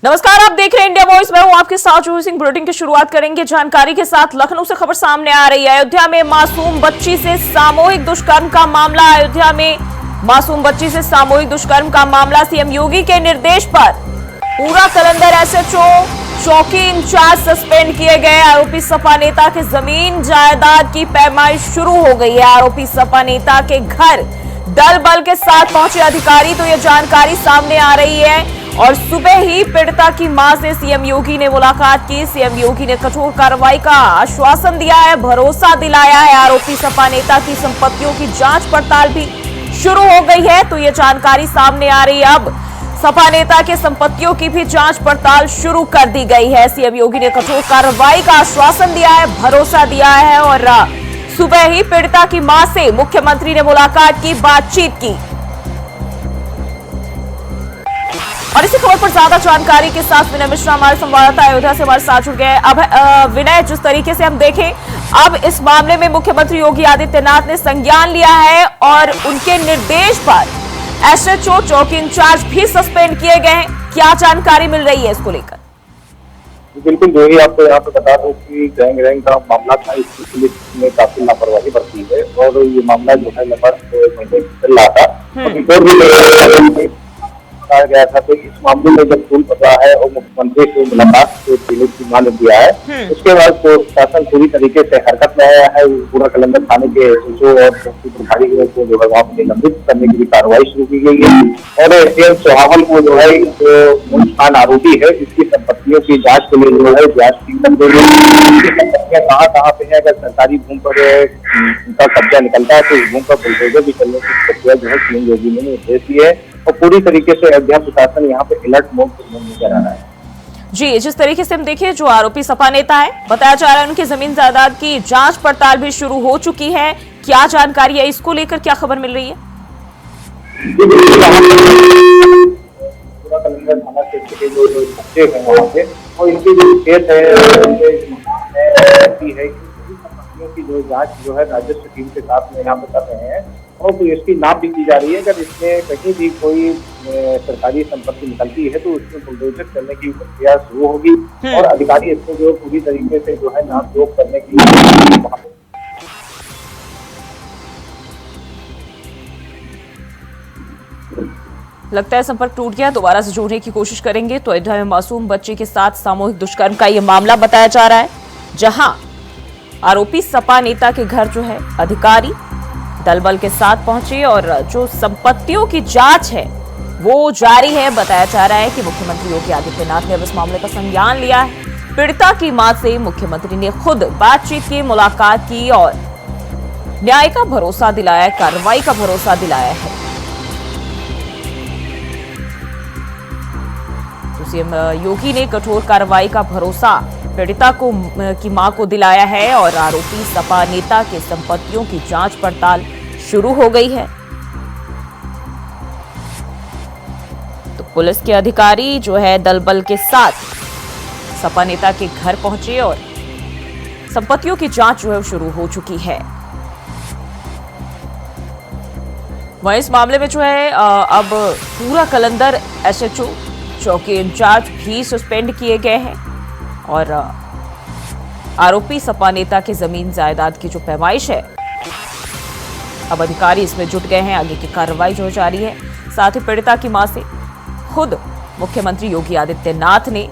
नमस्कार, आप देख रहे हैं इंडिया वॉइस। मैं हूं आपके साथ जोशी सिंह। बुलेटिन की शुरुआत करेंगे जानकारी के साथ। लखनऊ से खबर सामने आ रही है। अयोध्या में मासूम बच्ची से सामूहिक दुष्कर्म का मामला। अयोध्या में मासूम बच्ची से सामूहिक दुष्कर्म का मामला। सीएम योगी के निर्देश पर पूरा कलंदर एसएचओ चौकी इंचार्ज सस्पेंड किए गए। आरोपी सपा नेता के जमीन जायदाद की पैमाइश शुरू हो गई है। आरोपी सपा नेता के घर दल बल के साथ पहुंचे अधिकारी, तो यह जानकारी सामने आ रही है। और सुबह ही पीड़िता की मां से सीएम योगी ने मुलाकात की। सीएम योगी ने कठोर कार्रवाई का आश्वासन दिया है, भरोसा दिलाया है। आरोपी सपा नेता की संपत्तियों की जांच पड़ताल भी शुरू हो गई है, तो यह जानकारी सामने आ रही है। अब सपा नेता के संपत्तियों की भी जांच पड़ताल शुरू कर दी गई है। सीएम योगी ने कठोर कार्रवाई का आश्वासन दिया है, भरोसा दिया है। और सुबह ही पीड़िता की मां से मुख्यमंत्री ने मुलाकात की, बातचीत की। और इसी खबर पर ज्यादा जानकारी के साथ विनय मिश्रा हमारे संवाददाता अयोध्या से हमारे साथ जुड़ गए। अब विनय, जिस तरीके से हम देखें, अब इस मामले में मुख्यमंत्री योगी आदित्यनाथ ने संज्ञान लिया है और उनके निर्देश पर एसएचओ चौकी इंचार्ज भी सस्पेंड किए गए हैं। क्या जानकारी मिल रही है इसको लेकर? बिल्कुल, जो ही आपको यहाँ पे बता दूं कि गैंग रेंग का मामला था, इसकी पुलिस ने काफी लापरवाही बरती है और ये मामला जो है लगभग महीने चल रहा था और रिपोर्ट भी बताया गया था। तो इस मामले में जब फूल पकड़ा है और मुख्यमंत्री से मुलाकात को पीड़ित की मां ने दिया है, उसके बाद तो शासन पूरी तरीके से हरकत में आया है। पूरा कलंदर थाने के एसएचओ और चौकी प्रभारी को जो है वहाँ पर निलंबित करने की भी कार्रवाई शुरू की गई है। और सीएम सोहावल को जो है जो मुल्क आरोपी है, इसकी संपत्तियों की जांच के लिए जो है जांच टीम बन गई है। कहाँ पे है, अगर सरकारी भूमि पर उनका कब्जा निकलता है तो उस भूमि पर बुलडोजर भी चलने की प्रक्रिया जो है सीएम योगी ने निर्देश दिए है और पूरी तरीके से अयोध्या प्रशासन यहाँ पे अलर्ट मोड में नजर आ रहा है। जी, जिस तरीके से हम देखिए, जो आरोपी सपा नेता है, बताया जा रहा है उनकी जमीन जायदाद की जांच पड़ताल भी शुरू हो चुकी है। क्या जानकारी है इसको लेकर, क्या खबर मिल रही है? पूरा कलंदर थाना क्षेत्र के जो बच्चे हैं वहाँ पे और इनकी जो केस है की जो जांच जो है राजस्व टीम के साथ में यहाँ पे कर रहे हैं और तो इसकी नाप भी की जा रही है। अगर इसमें कहीं भी कोई सरकारी संपत्ति निकलती है तो उसमें बुलडोजर करने की प्रक्रिया शुरू होगी और अधिकारी इसको जो पूरी तरीके से जो है नाप जोख करने की। लगता है संपर्क टूट गया, दोबारा से जोड़ने की कोशिश करेंगे। तो अयोध्या में मासूम बच्चे के साथ सामूहिक दुष्कर्म का यह मामला बताया जा रहा है, जहां आरोपी सपा नेता के घर जो है अधिकारी दल बल के साथ पहुंचे और जो संपत्तियों की जांच है वो जारी है। बताया जा रहा है कि मुख्यमंत्री योगी आदित्यनाथ ने अब इस मामले का संज्ञान लिया है। पीड़िता की मां से मुख्यमंत्री ने खुद बातचीत की, मुलाकात की और न्याय का भरोसा दिलाया, कार्रवाई का भरोसा दिलाया है। तो सीएम योगी ने कठोर कार्रवाई का भरोसा पीड़िता को की मां को दिलाया है और आरोपी सपा नेता के संपत्तियों की जांच पड़ताल शुरू हो गई है। तो पुलिस के अधिकारी जो है दल बल के साथ सपा नेता के घर पहुंचे और संपत्तियों की जांच जो है शुरू हो चुकी है। वहीं इस मामले में जो है अब पूरा कलंदर एसएचओ चौकी इंचार्ज भी सस्पेंड किए गए हैं और आरोपी सपा नेता की जमीन जायदाद की जो पैमाइश है, अब अधिकारी इसमें जुट गए हैं। आगे की कार्रवाई जो जारी है। साथ ही पीड़िता की मां से खुद मुख्यमंत्री योगी आदित्यनाथ ने।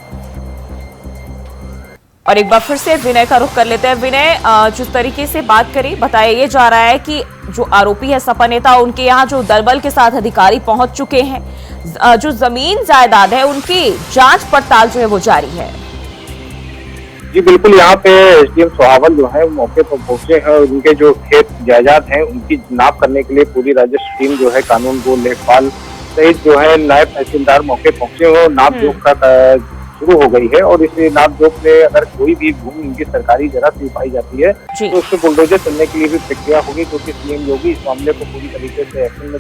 और एक बार फिर से विनय का रुख कर लेते हैं। विनय, जिस तरीके से बात करें, बताया ये जा रहा है कि जो आरोपी है सपा नेता, उनके यहाँ जो दलबल के साथ अधिकारी पहुंच चुके हैं, जो जमीन जायदाद है उनकी जांच पड़ताल जो है वो जारी है। जी बिल्कुल, यहाँ पे एसडीएम सोहावल जो है मौके पर पहुंचे हैं और उनके जो खेत जायदाद हैं उनकी नाप करने के लिए पूरी राजस्व टीम जो है कानून गो लेखपाल सहित जो है नायब तहसीलदार मौके पहुंचे हो। नाप जोख का शुरू हो गई है और इस नाप जोख में अगर कोई भी भूमि इनकी सरकारी जरा सी पाई जाती है तो उसमें बुलडोजर चलने के लिए भी प्रक्रिया होगी, क्योंकि सीएम योगी इस मामले को पूरी तरीके से एक्शन में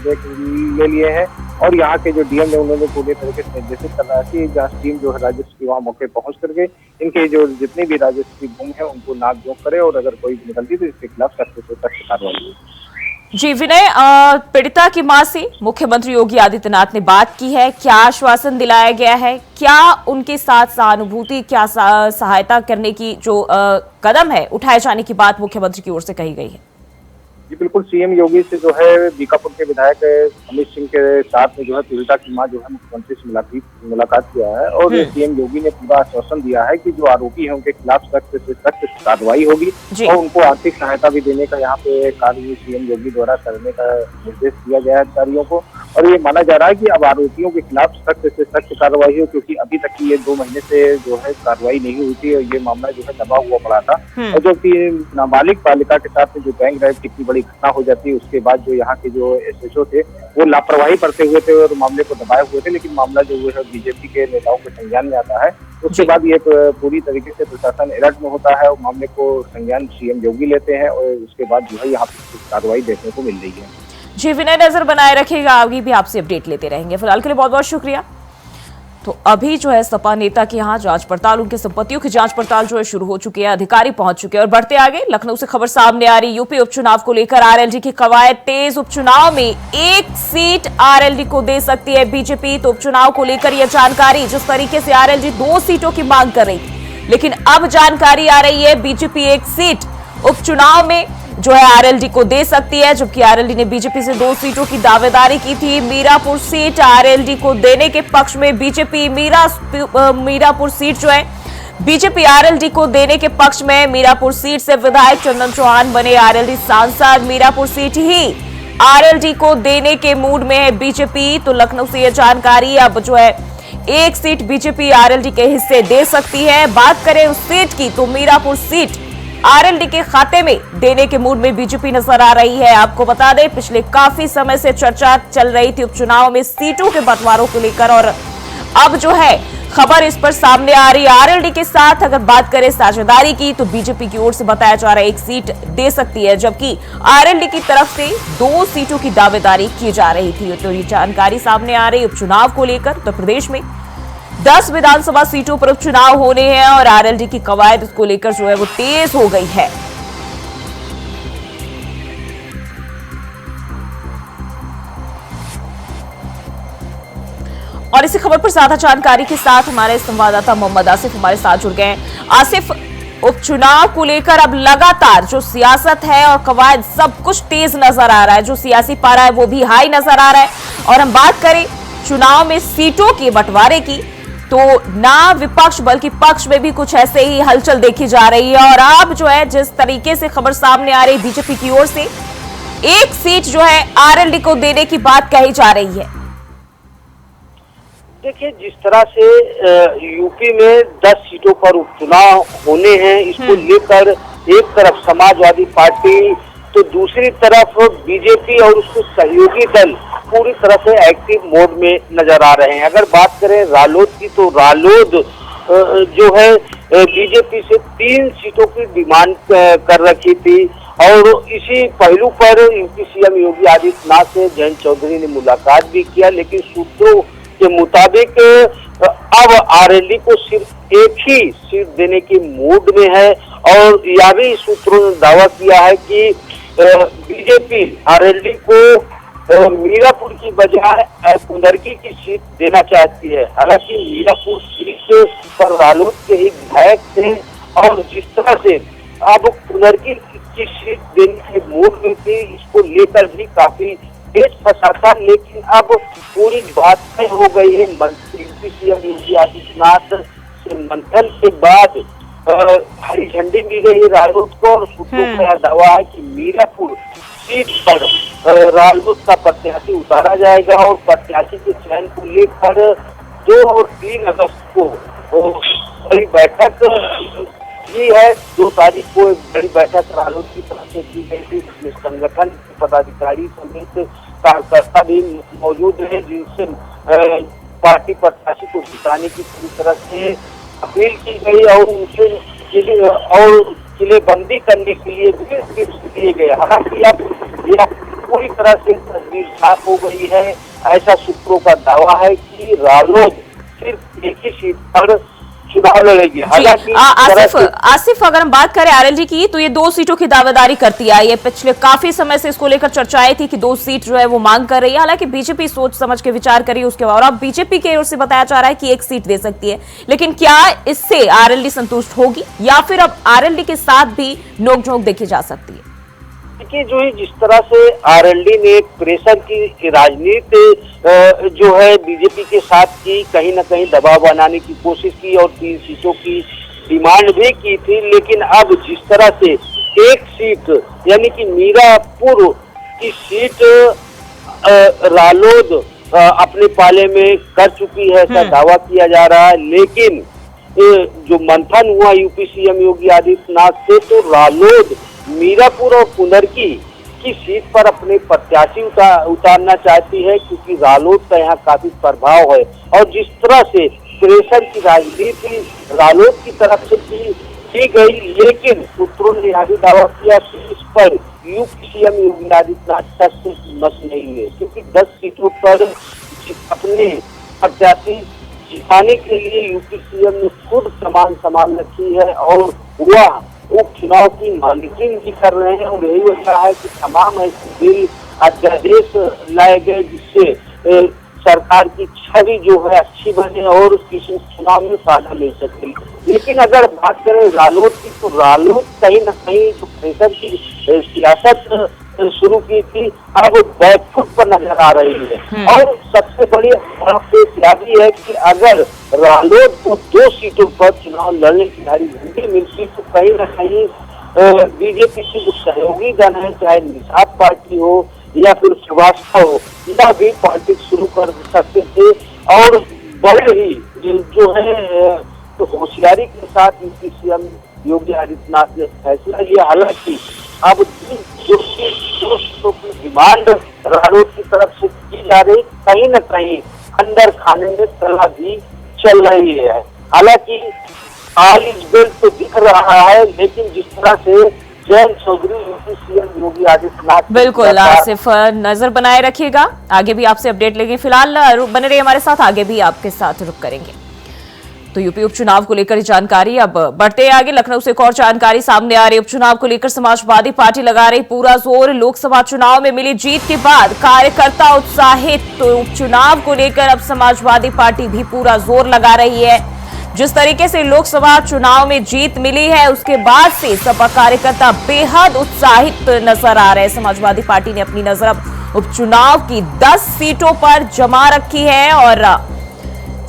ले लिए हैं और यहाँ के जो डीएम है उन्होंने पूरी तरीके से निर्देशित कर रहा है कि जांच टीम जो है राजस्व की वहाँ मौके पहुंच करके इनके जो जितनी भी राजस्व की भूमि है उनको नाप जोख करे और अगर कोई निकलती तो इसके खिलाफ सख्त से सख्त कार्रवाई। जी विनय, पीड़िता की मां से मुख्यमंत्री योगी आदित्यनाथ ने बात की है, क्या आश्वासन दिलाया गया है, क्या उनके साथ सहानुभूति, क्या सहायता करने की जो कदम है उठाए जाने की बात मुख्यमंत्री की ओर से कही गई है? जी बिल्कुल, सीएम योगी से जो है बीकापुर के विधायक अमित सिंह के साथ में जो है पीड़िता की मां जो है मुख्यमंत्री से मुलाकात किया है और सीएम योगी ने पूरा आश्वासन दिया है कि जो आरोपी है उनके खिलाफ सख्त से सख्त कार्रवाई होगी और उनको आर्थिक सहायता भी देने का यहाँ पे कार्य सीएम योगी द्वारा करने का निर्देश दिया गया है अधिकारियों को। और ये माना जा रहा है कि अब आरोपियों के खिलाफ सख्त से सख्त कार्रवाई हो, क्योंकि अभी तक की ये 2 महीने से जो है कार्रवाई नहीं हुई थी और ये मामला जो है दबा हुआ पड़ा था। और जो कि नाबालिग बालिका के साथ जो गैंग रेप कितनी बड़ी घटना हो जाती है, उसके बाद जो यहाँ के जो एसएचओ थे वो लापरवाही करते हुए थे और मामले को दबाए हुए थे, लेकिन मामला जो है बीजेपी के नेताओं के संज्ञान में आता है। उसके बाद ये पूरी तरीके से प्रशासन अलर्ट में होता है और मामले को संज्ञान सीएम योगी लेते हैं और उसके बाद जो है यहाँ कार्रवाई देखने को मिल रही है। जी विनय, नजर बनाए रखेगा, आगे भी आपसे अपडेट लेते रहेंगे। फिलहाल के लिए बहुत बहुत शुक्रिया। तो अभी जो है सपा नेता के यहाँ जांच पड़ताल, उनकी संपत्तियों की जांच पड़ताल जो है शुरू हो चुकी है, अधिकारी पहुंच चुके हैं। और बढ़ते आगे लखनऊ से खबर सामने आ रही, यूपी उपचुनाव को लेकर आरएलडी की कवायद तेज। उपचुनाव में 1 सीट आरएलडी को दे सकती है बीजेपी। तो उपचुनाव को लेकर यह जानकारी, जिस तरीके से आरएलडी 2 सीटों की मांग कर रही थी, लेकिन अब जानकारी आ रही है बीजेपी 1 सीट उपचुनाव में जो है आरएलडी को दे सकती है, जबकि आरएलडी ने बीजेपी से 2 सीटों की दावेदारी की थी। मीरापुर सीट आरएलडी को देने के पक्ष में बीजेपी, मीरापुर सीट जो है बीजेपी आरएलडी को देने के पक्ष में। मीरापुर सीट से विधायक चंदन चौहान बने आरएलडी सांसद। मीरापुर सीट ही आरएलडी को देने के मूड में है बीजेपी। तो लखनऊ से यह जानकारी, अब जो है 1 सीट बीजेपी आरएलडी के हिस्से दे सकती है। बात करें उस सीट की, तो मीरापुर सीट आरएलडी के खाते में देने के मूड में बीजेपी नजर आ रही है। आपको बता दें, पिछले काफी समय से चर्चा चल रही थी उपचुनाव में सीटों के बंटवारों को लेकर, और अब जो है खबर इस पर सामने आ रही है। आरएलडी के साथ अगर बात करें साझेदारी की, तो बीजेपी की ओर से बताया जा रहा है 1 सीट दे सकती है, जबकि आरएलडी की तरफ से 2 सीटों की दावेदारी की जा रही थी। तो ये जानकारी सामने आ रही उपचुनाव को लेकर। उत्तर प्रदेश में 10 विधानसभा सीटों पर उपचुनाव होने हैं और आरएलडी की कवायद इसको लेकर जो है वो तेज हो गई है। और इसी खबर पर ज्यादा जानकारी के साथ हमारे संवाददाता मोहम्मद आसिफ हमारे साथ जुड़ गए हैं। आसिफ, उपचुनाव को लेकर अब लगातार जो सियासत है और कवायद सब कुछ तेज नजर आ रहा है, जो सियासी पारा है वो भी हाई नजर आ रहा है। और हम बात करें चुनाव में सीटों के बंटवारे की, तो ना विपक्ष बल्कि पक्ष में भी कुछ ऐसे ही हलचल देखी जा रही है। और अब जो है जिस तरीके से खबर सामने आ रही बीजेपी की ओर से 1 सीट जो है आरएलडी को देने की बात कही जा रही है। देखिए, जिस तरह से यूपी में 10 सीटों पर उपचुनाव होने हैं, इसको लेकर एक तरफ समाजवादी पार्टी तो दूसरी तरफ बीजेपी और उसके सहयोगी दल पूरी तरह से एक्टिव मोड में नजर आ रहे हैं। अगर बात करें रालोद की, तो रालोद जो है बीजेपी से 3 सीटों की डिमांड कर रखी थी और इसी पहलू पर यूपी सीएम योगी आदित्यनाथ से जयंत चौधरी ने मुलाकात भी किया, लेकिन सूत्रों के मुताबिक अब आरएलडी को सिर्फ 1 ही सीट देने के मूड में है। और यह भी सूत्रों ने दावा किया है कि बीजेपी आरएलडी को मीरापुर की बजाय कुंदरकी की सीट देना चाहती है। हालांकि मीरापुर सीट पर रालोद के ही विधायक थे और जिस तरह से अब कुंदरकी की सीट देने के मूड में थी, इसको लेकर भी काफी तेज फंसा था। लेकिन अब पूरी बात तय हो गई है। यूपी सीएम योगी आदित्यनाथ से मंथन के बाद हरी झंडी दी गई है रालोद को और सूत्रों का दावा है कि मीरापुर सीट पर रालोद का प्रत्याशी उतारा जाएगा और प्रत्याशी के चयन को लेकर 2 और 3 अगस्त को बड़ी बैठक की है। 2 तारीख को एक बड़ी बैठक रालोद की तरफ से की गई थी, जिसमें संगठन के पदाधिकारी समेत कार्यकर्ता भी मौजूद है, जिनसे पार्टी प्रत्याशी को जिताने की पूरी तरह से अपील की गई और उनसे किलेबंदी करने के लिए भी टिप्स दिए गए। हालांकि अब यह पूरी तरह से तस्वीर साफ हो गई है। ऐसा सूत्रों का दावा है कि रालोद सिर्फ 1 ही सीट पर चुनाव लड़ेगी। हालांकि आसिफ अगर हम बात करें आरएलडी की, तो ये 2 सीटों की दावेदारी करती आई है। पिछले काफी समय से इसको लेकर चर्चाएं थी कि 2 सीट जो है वो मांग कर रही है। हालांकि बीजेपी सोच समझ के विचार करी उसके बाद, और अब बीजेपी की ओर से बताया जा रहा है कि 1 सीट दे सकती है। लेकिन क्या इससे आरएलडी संतुष्ट होगी या फिर अब आरएलडी के साथ भी नोकझोंक देखी जा सकती है? देखिए, जो है जिस तरह से आरएलडी ने प्रेशर की राजनीति जो है बीजेपी के साथ की, कहीं ना कहीं दबाव बनाने की कोशिश की और 3 सीटों की डिमांड भी की थी। लेकिन अब जिस तरह से 1 सीट यानी कि मीरापुर की सीट रालोद अपने पाले में कर चुकी है, ऐसा दावा किया जा रहा है। लेकिन जो मंथन हुआ यूपी सीएम योगी आदित्यनाथ से, तो रालोद मीरापुर और कुंदरकी की सीट पर अपने प्रत्याशी उतारना चाहती है, क्योंकि रालोद का यहाँ काफी प्रभाव है। और जिस तरह से प्रेशर की राजनीति रालोद की तरफ से की गई, लेकिन सूत्रों ने यह भी दावा किया कि इस पर यूपी सीएम योगी आदित्यनाथ तक से मस नहीं हुए, क्योंकि 10 सीटों पर अपने प्रत्याशी जिताने के लिए यूपी सीएम ने खुद सामान रखी है और वह उपचुनाव की मॉनिटरिंग भी कर रहे हैं। और यही वजह है कि तमाम ऐसे बिल अध्यादेश लाए गए जिससे सरकार की छवि जो है अच्छी बने और किसी चुनाव में फायदा मिल सके। लेकिन अगर बात करें रालोद की, तो रालोद कहीं न कहीं जो प्रेशर की सियासत शुरू की थी, अब बैकफुट पर नजर आ रही है। और सबसे बड़ी बात यह भी है कि अगर रालोद को 2 सीटों पर चुनाव लड़ने की हरी झंडी मिलती, तो कहीं न कहीं बीजेपी की जो सहयोगी दल है, चाहे निषाद पार्टी हो या फिर सुभाषपा हो, यह भी पॉलिटिक्स शुरू कर सकते थे। और बड़े ही जो है तो होशियारी के साथ यूपी सीएम योगी आदित्यनाथ ने फैसला लिया। हालांकि अब जो सीटों की डिमांड रालोद की तरफ से की जा रही, कहीं न कहीं अंदर खाने में तला भी चल रही है। हालांकि ऑल इज वेल तो दिख रहा है, लेकिन जिस तरह से जयंत चौधरी यूपी सीएम योगी आदित्यनाथ, बिल्कुल आसिफ नजर बनाए रखिएगा, आगे भी आपसे अपडेट लेंगे। फिलहाल बने रहिए हमारे साथ, आगे भी आपके साथ रुक करेंगे। तो यूपी उपचुनाव को लेकर जानकारी अब बढ़ते आगे। लखनऊ से एक और जानकारी सामने आ रही है। उपचुनाव को लेकर समाजवादी पार्टी लगा रही पूरा जोर। लोकसभा चुनाव में मिली जीत के बाद कार्यकर्ता उत्साहित, तो उपचुनाव को लेकर अब समाजवादी पार्टी भी पूरा जोर लगा रही है। जिस तरीके से लोकसभा चुनाव में जीत मिली है, उसके बाद से सपा कार्यकर्ता बेहद उत्साहित नजर आ रहे हैं। समाजवादी पार्टी ने अपनी नजर अब उपचुनाव की 10 सीटों पर जमा रखी है और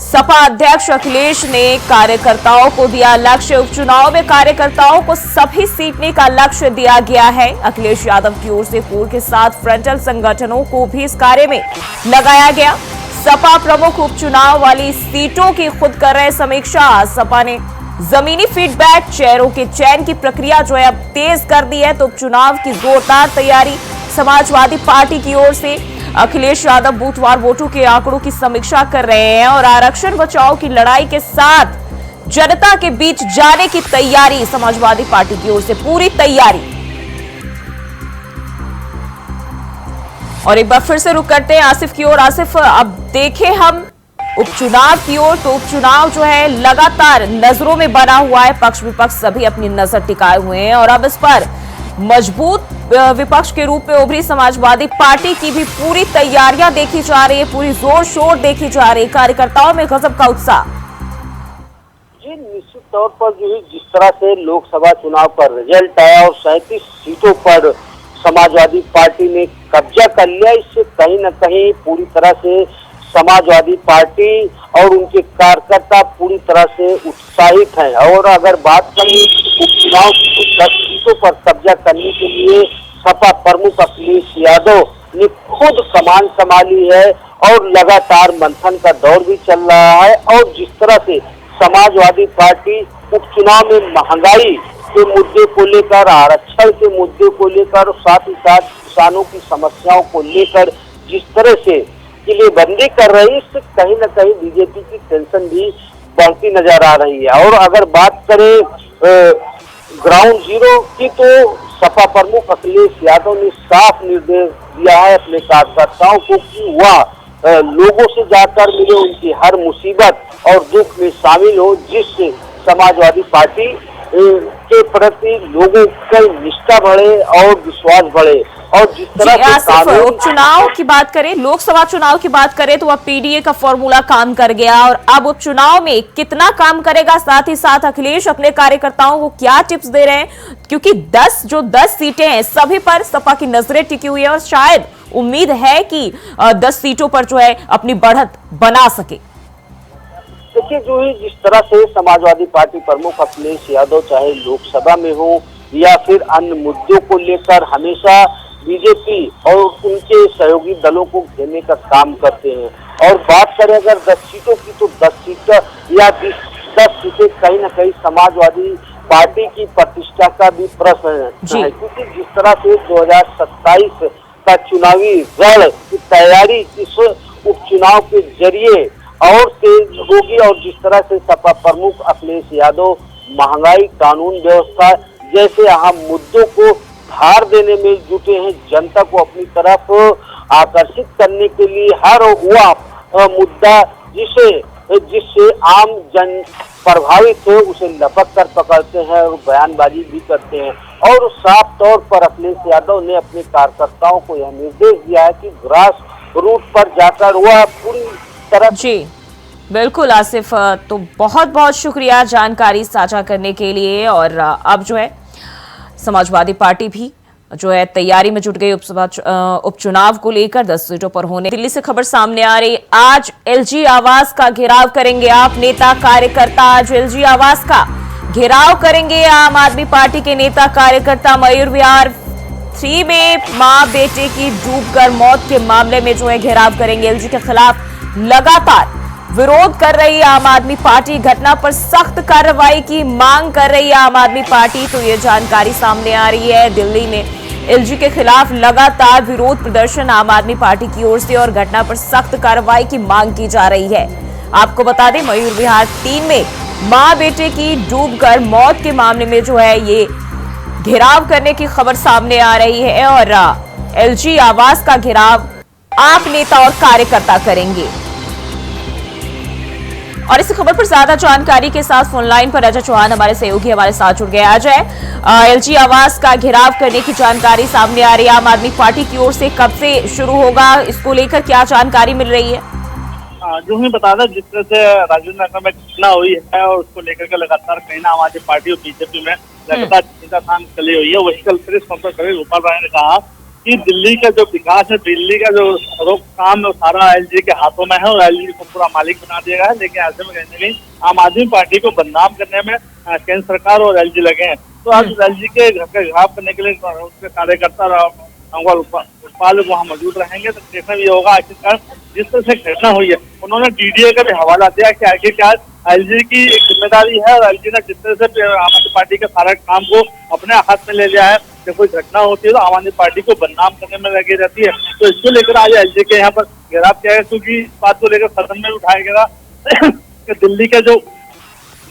सपा अध्यक्ष अखिलेश ने कार्यकर्ताओं को दिया लक्ष्य। उपचुनाव में कार्यकर्ताओं को सभी सीटने का लक्ष्य दिया गया है। अखिलेश यादव की ओर से कोर के साथ फ्रंटल संगठनों को भी इस कार्य में लगाया गया। सपा प्रमुख उपचुनाव वाली सीटों की खुद कर रहे समीक्षा। सपा ने जमीनी फीडबैक, चेहरों के चयन की प्रक्रिया जो है अब तेज कर दी है। तो उपचुनाव की जोरदार तैयारी समाजवादी पार्टी की ओर से। अखिलेश यादव बूथवार वोटों के आंकड़ों की समीक्षा कर रहे हैं और आरक्षण बचाओ की लड़ाई के साथ जनता के बीच जाने की तैयारी समाजवादी पार्टी की ओर से, पूरी तैयारी। और एक बार फिर से रुक करते हैं आसिफ की ओर। आसिफ, अब देखें हम उपचुनाव की ओर, तो उपचुनाव जो है लगातार नजरों में बना हुआ है। पक्ष विपक्ष सभी अपनी नजर टिकाए हुए हैं और अब इस पर मजबूत विपक्ष के रूप में उभरी समाजवादी पार्टी की भी पूरी तैयारियां देखी जा रही है, पूरी जोर शोर देखी जा रही है। कार्यकर्ताओं में गजब का उत्साह। जी, निश्चित तौर पर जो जिस तरह से लोकसभा चुनाव का रिजल्ट आया और 37 सीटों पर समाजवादी पार्टी ने कब्जा कर लिया, इससे कहीं न कहीं पूरी तरह से समाजवादी पार्टी और उनके कार्यकर्ता पूरी तरह से उत्साहित हैं। और अगर बात करें उपचुनाव की 10 सीटों पर कब्जा करने के लिए सपा प्रमुख अखिलेश यादव ने खुद कमान संभाली है और लगातार मंथन का दौर भी चल रहा है। और जिस तरह से समाजवादी पार्टी उपचुनाव में महंगाई के मुद्दे को लेकर, आरक्षण के मुद्दे को लेकर, साथ ही साथ किसानों की समस्याओं को लेकर जिस तरह से किलेबंदी कर रही है, इससे कहीं न कहीं बीजेपी की टेंशन भी बढ़ती नजर आ रही है। और अगर बात करें ग्राउंड जीरो की, तो सपा प्रमुख अखिलेश यादव ने साफ निर्देश दिया है अपने कार्यकर्ताओं को कि वह लोगों से जाकर मिले, उनकी हर मुसीबत और दुख में शामिल हो, जिससे समाजवादी पार्टी के प्रति लोगों का निष्ठा बढ़े और विश्वास बढ़े। और जिस तरह जी आसिफ, उपचुनाव की बात करें, लोकसभा चुनाव की बात करें तो अब पीडीए का फॉर्मूला काम कर गया और अब उपचुनाव में कितना काम करेगा, साथ ही साथ अखिलेश अपने कार्यकर्ताओं को क्या टिप्स दे रहे हैं, क्योंकि 10 सीटें हैं सभी पर सपा की नजरें टिकी हुई है और शायद उम्मीद है कि 10 सीटों पर जो है अपनी बढ़त बना सके। देखिए, जो है जिस तरह से समाजवादी पार्टी प्रमुख अखिलेश यादव चाहे लोकसभा में हो या फिर अन्य मुद्दों को लेकर हमेशा बीजेपी और उनके सहयोगी दलों को घेरने का काम करते हैं। और बात करें अगर 10 सीटों की, तो 10 सीट या 10 सीटें कहीं न कहीं समाजवादी पार्टी की प्रतिष्ठा का भी प्रश्न है, क्योंकि जिस तरह से 2027 का चुनावी रण की तैयारी इस उपचुनाव के जरिए और तेज होगी। और जिस तरह से सपा प्रमुख अखिलेश यादव महंगाई, कानून व्यवस्था जैसे अहम मुद्दों को धार देने में जुटे हैं, जनता को अपनी तरफ आकर्षित करने के लिए हर वह मुद्दा जिससे आम जन प्रभावित है उसे लपक कर पकड़ते हैं और बयानबाजी भी करते हैं। और साफ तौर पर अखिलेश यादव ने अपने कार्यकर्ताओं को यह निर्देश दिया है कि ग्रास रूट पर जाकर वह पूरी तरह। जी बिल्कुल आसिफ, तो बहुत बहुत शुक्रिया जानकारी साझा करने के लिए। और अब जो है समाजवादी पार्टी भी जो है तैयारी में जुट गई उपचुनाव को लेकर 10 सीटों पर होने। दिल्ली से खबर सामने आ रही, आज एलजी आवास का घेराव करेंगे आप नेता कार्यकर्ता। आज एलजी आवास का घेराव करेंगे आम आदमी पार्टी के नेता कार्यकर्ता। मयूर विहार 3 में मां बेटे की डूबकर मौत के मामले में जो है घेराव करेंगे। एलजी के खिलाफ लगातार विरोध कर रही है आम आदमी पार्टी, घटना पर सख्त कार्रवाई की मांग कर रही है आम आदमी पार्टी। तो ये जानकारी सामने आ रही है, दिल्ली में एलजी के खिलाफ लगातार विरोध प्रदर्शन आम आदमी पार्टी की ओर से और घटना पर सख्त कार्रवाई की मांग की जा रही है। आपको बता दें, मयूर विहार 3 में मां बेटे की डूबकर मौत के मामले में जो है ये घेराव करने की खबर सामने आ रही है और एलजी आवास का घेराव आप नेता और कार्यकर्ता करेंगे। और इस खबर पर ज्यादा जानकारी के साथ फोन लाइन पर अजय चौहान हमारे सहयोगी हमारे साथ जुड़ गए। अजय, एलजी आवास का घेराव करने की जानकारी सामने आ रही है आम आदमी पार्टी की ओर से, कब से शुरू होगा, इसको लेकर क्या जानकारी मिल रही है? जो हमें बता दें, जिस तरह से राजेंद्र नगर में घटना हुई है और उसको लेकर के लगातार कहीं ना आम आदमी पार्टी और बीजेपी में लगातार चिंताशान चली हुई है। वही कल प्रेस कॉन्फ्रेंस कर गोपाल राय ने कहा कि दिल्ली का जो विकास है, दिल्ली का जो काम है, सारा एलजी के हाथों में है और एलजी को पूरा मालिक बना दिया गया है। लेकिन ऐसे में कहीं ना कहीं आम आदमी पार्टी को बदनाम करने में केंद्र सरकार और एलजी लगे हैं। तो आज एलजी के घर का घेराव करने के लिए उसके कार्यकर्ता उत्पाद वहाँ मौजूद रहेंगे। तो देखना भी होगा आखिरकार जिस तरह से घटना हुई है, उन्होंने डीडीए का भी हवाला दिया कि आखिरकार एलजी की जिम्मेदारी है और एलजी ने जिस तरह से आम आदमी पार्टी के सारा काम को अपने हाथ में ले लिया है। जब कोई घटना होती है तो आम आदमी पार्टी को बदनाम करने में लगी रहती है। तो इसको लेकर आज एलजी के यहाँ पर घेराव किया गया, क्योंकि इस बात को लेकर सदन में उठाया गया कि दिल्ली का जो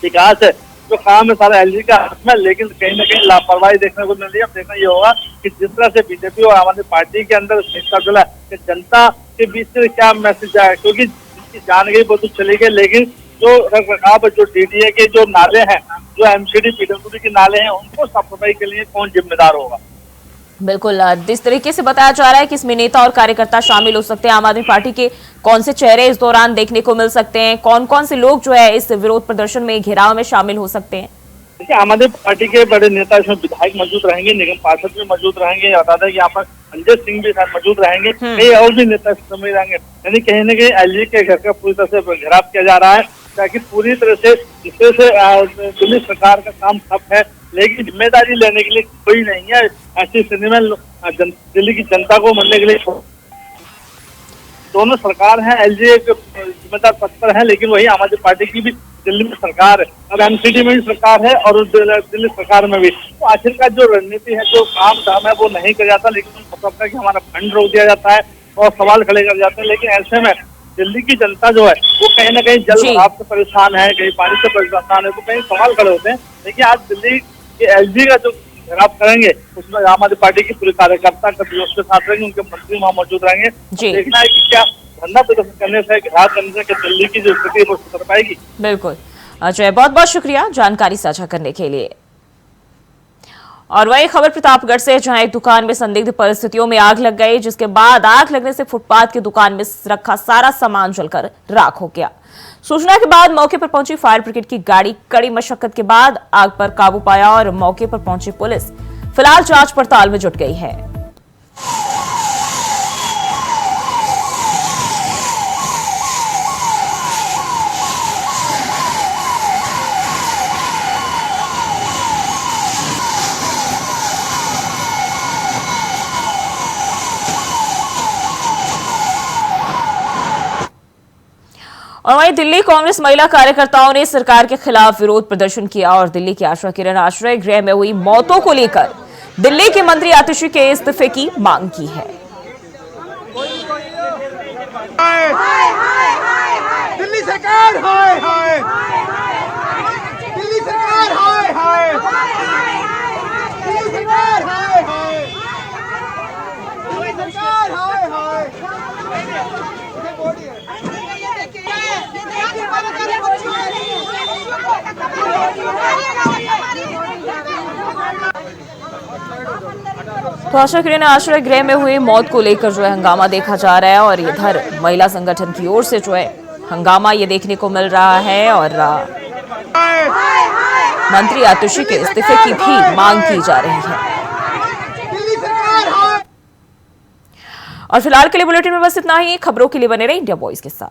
विकास है, जो काम है, सारा एलजी का हाथ में, लेकिन कहीं ना कहीं लापरवाही देखने को मिल रही है। अब देखना ये होगा कि जिस तरह से बीजेपी और आम आदमी पार्टी के अंदर हिस्सा चला कि जनता के बीच से क्या मैसेज आया, क्योंकि जिसकी जान गई वो तो चली गई, लेकिन जो रखरखाव, जो डीडीए के जो नाले हैं, जो एमसीडी पीडब्ल्यूडी के नाले हैं, उनको साफ सफाई के लिए कौन जिम्मेदार होगा? बिल्कुल, जिस तरीके से बताया जा रहा है कि इसमें नेता और कार्यकर्ता शामिल हो सकते हैं, आम आदमी पार्टी के कौन से चेहरे इस दौरान देखने को मिल सकते हैं, कौन कौन से लोग जो है इस विरोध प्रदर्शन में, घेराव में शामिल हो सकते हैं? देखिए, आम आदमी पार्टी के बड़े नेता इसमें विधायक मौजूद रहेंगे, निगम पार्षद भी मौजूद रहेंगे, बता दें यहाँ पर संजय सिंह भी मौजूद रहेंगे, कई और भी नेता इसमें रहेंगे। यानी कहीं ना कहीं एलजी के घर का पूरी तरह से घेराव किया जा रहा है, ताकि पूरी तरह से जिस तरह से दिल्ली सरकार का काम ठप है, लेकिन जिम्मेदारी लेने के लिए कोई नहीं है। ऐसी स्थिति में दिल्ली की जनता को मरने के लिए दोनों सरकार है, एलजी एक जिम्मेदार पद पर है, लेकिन वही आम आदमी पार्टी की भी दिल्ली में सरकार है, अब एमसीडी में भी सरकार है और दिल्ली सरकार में भी। तो आखिरकार जो रणनीति है, जो काम धाम है, वो नहीं किया जाता, लेकिन सबका कि हमारा फंड रोक दिया जाता है और सवाल खड़े कर जाते हैं। लेकिन ऐसे में दिल्ली की जनता जो है वो कहीं ना कहीं जल अभाव से परेशान है, कहीं पानी से परेशान है, तो कहीं सवाल खड़े होते हैं। देखिए, आज दिल्ली के एलजी का जो घेराव करेंगे, उसमें आम आदमी पार्टी की पूरी कार्यकर्ता कभी उसके साथ रहेंगे, उनके मंत्री वहाँ मौजूद रहेंगे। जी। देखना है कि क्या धरना प्रदर्शन करने से, घेराव करने से क्या दिल्ली की जो स्थिति है वो सुधर पाएगी। बिल्कुल अजय, बहुत बहुत शुक्रिया जानकारी साझा करने के लिए। और वही खबर प्रतापगढ़ से, जहां एक दुकान में संदिग्ध परिस्थितियों में आग लग गई, जिसके बाद आग लगने से फुटपाथ की दुकान में रखा सारा सामान जलकर राख हो गया। सूचना के बाद मौके पर पहुंची फायर ब्रिगेड की गाड़ी कड़ी मशक्कत के बाद आग पर काबू पाया और मौके पर पहुंची पुलिस फिलहाल जांच पड़ताल में जुट गई है। और वहीं दिल्ली कांग्रेस महिला कार्यकर्ताओं ने सरकार के खिलाफ विरोध प्रदर्शन किया और दिल्ली के आश्रय किरण आश्रय गृह में हुई मौतों को लेकर दिल्ली के मंत्री आतिशी के इस्तीफे की मांग की है। दिल्ली सरकार हाय हाय, दिल्ली सरकार हाय हाय, दिल्ली सरकार हाय हाय, दिल्ली सरकार हाय हाय। तो आश्रय किरण आश्रय गृह में हुई मौत को लेकर जो है हंगामा देखा जा रहा है और इधर महिला संगठन की ओर से जो है हंगामा ये देखने को मिल रहा है और मंत्री आतिशी के इस्तीफे की भी मांग की जा रही है। और फिलहाल के लिए बुलेटिन में बस इतना ही। खबरों के लिए बने रहे इंडिया वॉइस के साथ।